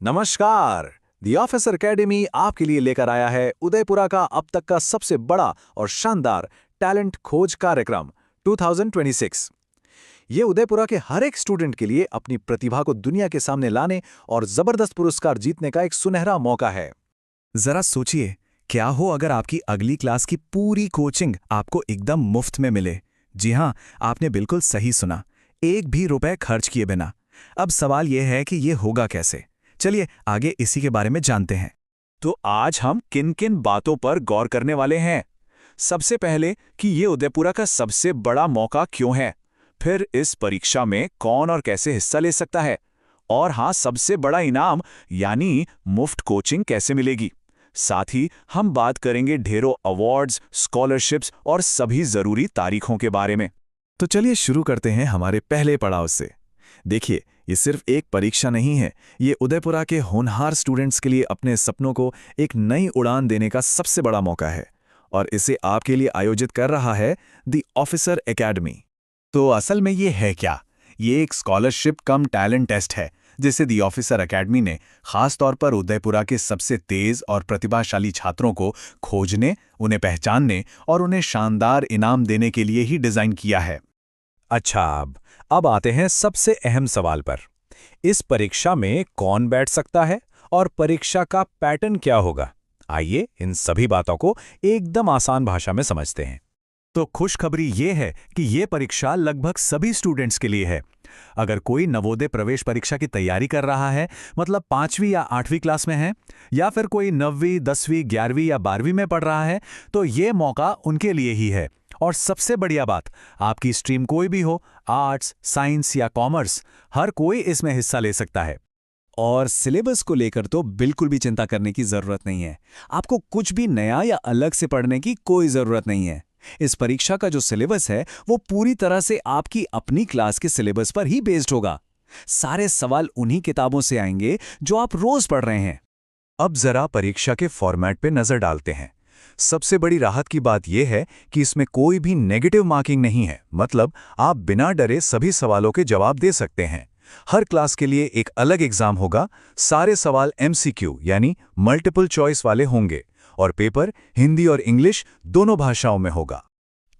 नमस्कार। The officer academy आपके लिए लेकर आया है उदयपुरा का अब तक का सबसे बड़ा और शानदार टैलेंट खोज कार्यक्रम 2026। ये उदयपुरा के हर एक स्टूडेंट के लिए अपनी प्रतिभा को दुनिया के सामने लाने और जबरदस्त पुरस्कार जीतने का एक सुनहरा मौका है। जरा सोचिए, क्या हो अगर आपकी अगली क्लास की पूरी कोचिंग आपको एकदम मुफ्त में मिले। जी हाँ, आपने बिल्कुल सही सुना, एक भी रुपए खर्च किए बिना। अब सवाल यह है कि यह होगा कैसे। चलिए आगे इसी के बारे में जानते हैं। तो आज हम किन किन बातों पर गौर करने वाले हैं। सबसे पहले कि ये उदयपुरा का सबसे बड़ा मौका क्यों है, फिर इस परीक्षा में कौन और कैसे हिस्सा ले सकता है, और हाँ, सबसे बड़ा इनाम यानी मुफ्त कोचिंग कैसे मिलेगी। साथ ही हम बात करेंगे ढेरों अवार्ड्स, स्कॉलरशिप्स और सभी जरूरी तारीखों के बारे में। तो चलिए शुरू करते हैं हमारे पहले पड़ाव से। देखिए, ये सिर्फ एक परीक्षा नहीं है, ये उदयपुरा के होनहार स्टूडेंट्स के लिए अपने सपनों को एक नई उड़ान देने का सबसे बड़ा मौका है। और इसे आपके लिए आयोजित कर रहा है द ऑफिसर एकेडमी। तो असल में ये है क्या? ये एक स्कॉलरशिप कम टैलेंट टेस्ट है जिसे द ऑफिसर एकेडमी ने खास तौर पर उदयपुरा के सबसे तेज और प्रतिभाशाली छात्रों को खोजने, उन्हें पहचानने और उन्हें शानदार इनाम देने के लिए ही डिजाइन किया है। अच्छा, अब आते हैं सबसे अहम सवाल पर। इस परीक्षा में कौन बैठ सकता है और परीक्षा का पैटर्न क्या होगा। आइए इन सभी बातों को एकदम आसान भाषा में समझते हैं। तो खुशखबरी ये है कि ये परीक्षा लगभग सभी स्टूडेंट्स के लिए है। अगर कोई नवोदय प्रवेश परीक्षा की तैयारी कर रहा है, मतलब 5वीं या 8वीं क्लास में है, या फिर कोई 9वीं, 10वीं, 11वीं या 12वीं में पढ़ रहा है, तो ये मौका उनके लिए ही है। और सबसे बढ़िया बात, आपकी स्ट्रीम कोई भी हो, आर्ट्स, साइंस या कॉमर्स, हर कोई इसमें हिस्सा ले सकता है। और सिलेबस को लेकर तो बिल्कुल भी चिंता करने की जरूरत नहीं है। आपको कुछ भी नया या अलग से पढ़ने की कोई जरूरत नहीं है। इस परीक्षा का जो सिलेबस है वो पूरी तरह से आपकी अपनी क्लास के सिलेबस पर ही बेस्ड होगा। सारे सवाल उन्हीं किताबों से आएंगे जो आप रोज पढ़ रहे हैं। अब जरा परीक्षा के फॉर्मेट पे नजर डालते हैं। सबसे बड़ी राहत की बात यह है कि इसमें कोई भी नेगेटिव मार्किंग नहीं है, मतलब आप बिना डरे सभी सवालों के जवाब दे सकते हैं। हर क्लास के लिए एक अलग एग्जाम होगा, सारे सवाल MCQ यानी मल्टीपल चॉइस वाले होंगे, और पेपर हिंदी और इंग्लिश दोनों भाषाओं में होगा।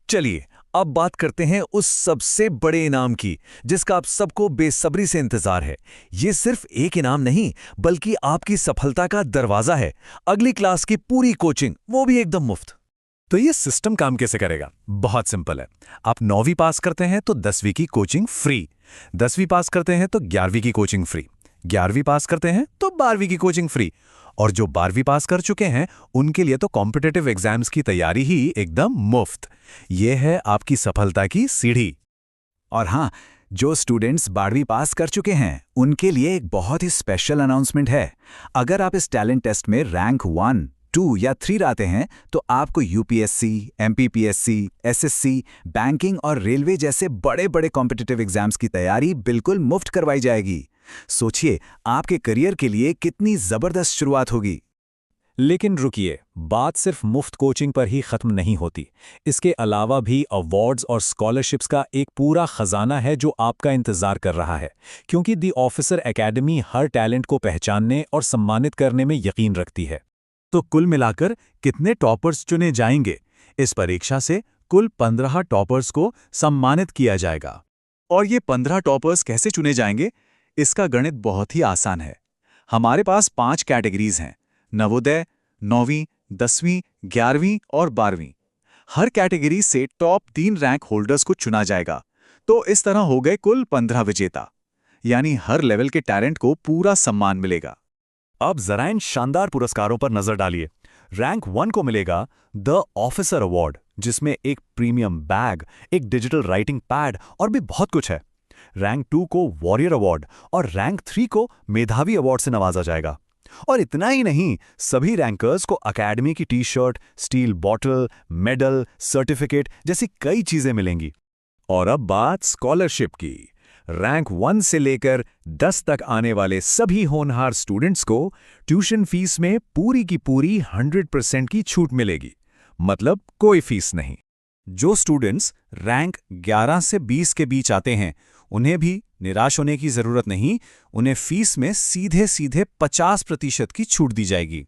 चलिए अब बात करते हैं उस सबसे बड़े इनाम की, जिसका आप सबको बेसब्री से इंतजार है। ये सिर्फ एक इनाम नहीं, बल्कि आपकी सफलता का दरवाजा है। अगली क्लास की पूरी कोचिंग, वो भी एकदम मुफ्त। तो ये सिस्टम काम कैसे करेगा? बहुत सिंपल है। आप 9वीं पास करते हैं तो 10वीं की कोचिंग फ्री, 10वीं पास करते हैं तो 11वीं की कोचिंग फ्री, 11वीं पास करते हैं तो 12वीं की कोचिंग फ्री, और जो 12वीं पास कर चुके हैं उनके लिए तो कॉम्पिटिटिव एग्जाम्स की तैयारी ही एकदम मुफ्त। ये है आपकी सफलता की सीढ़ी। और हाँ, जो स्टूडेंट्स 12वीं पास कर चुके हैं उनके लिए एक बहुत ही स्पेशल अनाउंसमेंट है। अगर आप इस टैलेंट टेस्ट में रैंक 1, 2 या 3 लाते हैं तो आपको UPSC, MPPSC, SSC, बैंकिंग और रेलवे जैसे बड़े बड़े कॉम्पिटिटिव एग्जाम्स की तैयारी बिल्कुल मुफ्त करवाई जाएगी। सोचिए, आपके करियर के लिए कितनी जबरदस्त शुरुआत होगी। लेकिन रुकिए, बात सिर्फ मुफ्त कोचिंग पर ही खत्म नहीं होती। इसके अलावा भी अवार्ड्स और स्कॉलरशिप्स का एक पूरा खजाना है जो आपका इंतजार कर रहा है, क्योंकि the officer academy her talent को पहचानने और सम्मानित करने में यकीन रखती है। तो कुल मिलाकर कितने टॉपर्स चुने जाएंगे? इस परीक्षा से कुल 15 टॉपर्स को सम्मानित किया जाएगा। और ये 15 टॉपर्स कैसे चुने जाएंगे? इसका गणित बहुत ही आसान है। हमारे पास 5 कैटेगरीज हैं: नवोदय, 9वीं, 10वीं, 11वीं और 12वीं। हर कैटेगरी से टॉप 3 रैंक होल्डर्स को चुना जाएगा। तो इस तरह हो गए कुल 15 विजेता, यानी हर लेवल के टैलेंट को पूरा सम्मान मिलेगा। अब जरा इन शानदार पुरस्कारों पर नजर डालिए। रैंक 1 को मिलेगा द ऑफिसर अवार्ड, जिसमें एक प्रीमियम बैग, एक डिजिटल राइटिंग पैड और भी बहुत कुछ है। रैंक 2 को वॉरियर अवार्ड और रैंक 3 को मेधावी अवार्ड से नवाजा जाएगा। और इतना ही नहीं, सभी रैंकर्स को अकेडमी की t shirt, steel bottle, medal, certificate जैसी कई चीजें मिलेंगी। और अब बात स्कॉलरशिप की। रैंक 1 से लेकर 10 तक आने वाले सभी होनहार स्टूडेंट्स को ट्यूशन फीस में पूरी की पूरी 100% की छूट मिलेगी, मतलब कोई फीस नहीं। जो स्टूडेंट्स रैंक 11 से 20 के बीच आते हैं उन्हें भी निराश होने की जरूरत नहीं, उन्हें फीस में सीधे सीधे 50% की छूट दी जाएगी।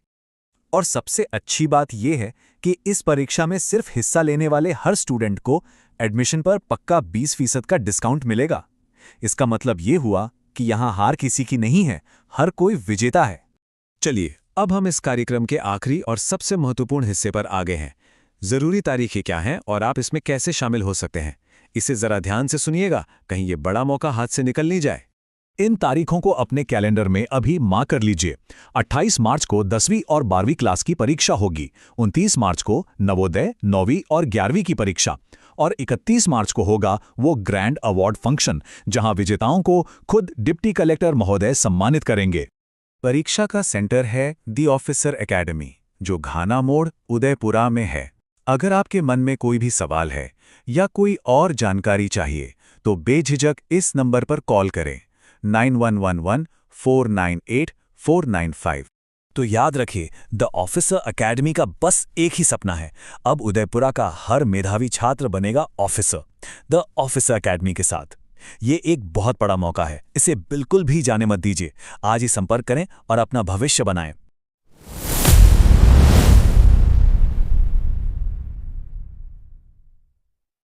और सबसे अच्छी बात यह है कि इस परीक्षा में सिर्फ हिस्सा लेने वाले हर स्टूडेंट को एडमिशन पर पक्का 20% का डिस्काउंट मिलेगा। इसका मतलब ये हुआ कि यहां हार किसी की नहीं है, हर कोई विजेता है। चलिए, अब हम इस कार्यक्रम के आखिरी और सबसे महत्वपूर्ण हिस्से पर आ गए हैं। जरूरी तारीखें क्या हैं और आप इसमें कैसे शामिल हो सकते हैं, इसे जरा ध्यान से सुनिएगा, कहीं ये बड़ा मौका हाथ से निकल नहीं जाए। इन तारीखों को अपने कैलेंडर में अभी मार्क कर लीजिए। 28 मार्च को 10वीं और 12वीं क्लास की परीक्षा होगी, 29 मार्च को नवोदय 9वीं और 11वीं की परीक्षा, और 31 मार्च को होगा वो ग्रैंड अवार्ड फंक्शन जहां विजेताओं को खुद डिप्टी कलेक्टर महोदय सम्मानित करेंगे। परीक्षा का सेंटर है दी ऑफिसर एकेडमी, जो घाना मोड़, उदयपुरा में है। अगर आपके मन में कोई भी सवाल है या कोई और जानकारी चाहिए तो बेझिझक इस नंबर पर कॉल करें 9111498495। तो याद रखिए, द ऑफिसर एकेडमी का बस एक ही सपना है, अब उदयपुरा का हर मेधावी छात्र बनेगा ऑफिसर। द ऑफिसर एकेडमी के साथ ये एक बहुत बड़ा मौका है, इसे बिल्कुल भी जाने मत दीजिए। आज ही संपर्क करें और अपना भविष्य बनाएं।